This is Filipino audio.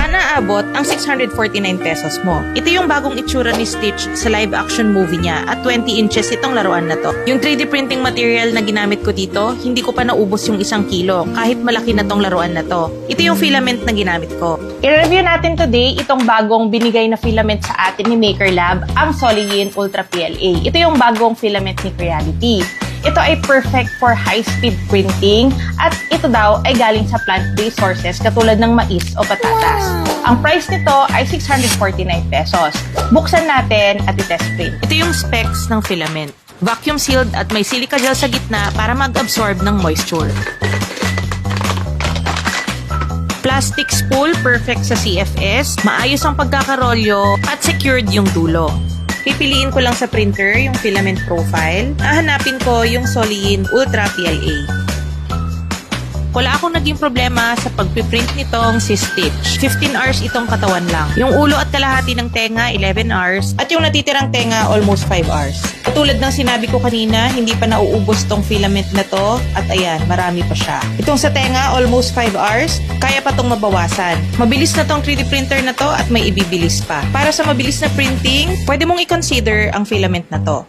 Sana abot ang 649 pesos mo. Ito yung bagong itsura ni Stitch sa live action movie niya at 20 inches itong laruan na to. Yung 3D printing material na ginamit ko dito, hindi ko pa naubos yung 1 kilo kahit malaki na tong laruan na to. Ito yung filament na ginamit ko. I-review natin today itong bagong binigay na filament sa atin ni Maker Lab, ang Soliyin Ultra PLA. Ito yung bagong filament ni Creality. Ito ay perfect for high-speed printing at ito daw ay galing sa plant-based sources katulad ng mais o patatas. Ang price nito ay 649 pesos. Buksan natin at i-test print. Ito yung specs ng filament. Vacuum sealed at may silica gel sa gitna para mag-absorb ng moisture. Plastic spool, perfect sa CFS, maayos ang pagkakarolyo at secured yung dulo. Pipiliin ko lang sa printer yung filament profile. Hahanapin ko yung Soliyin Ultra PLA. Wala akong naging problema sa pagpiprint nitong si Stitch. 15 hours itong katawan lang. Yung ulo at kalahati ng tenga, 11 hours. At yung natitirang tenga, almost 5 hours. Katulad ng sinabi ko kanina, hindi pa nauubos tong filament na to. At ayan, marami pa siya. Itong sa tenga, almost 5 hours. Kaya pa tong mabawasan. Mabilis na tong 3D printer na to at may ibibilis pa. Para sa mabilis na printing, pwede mong i-consider ang filament na to.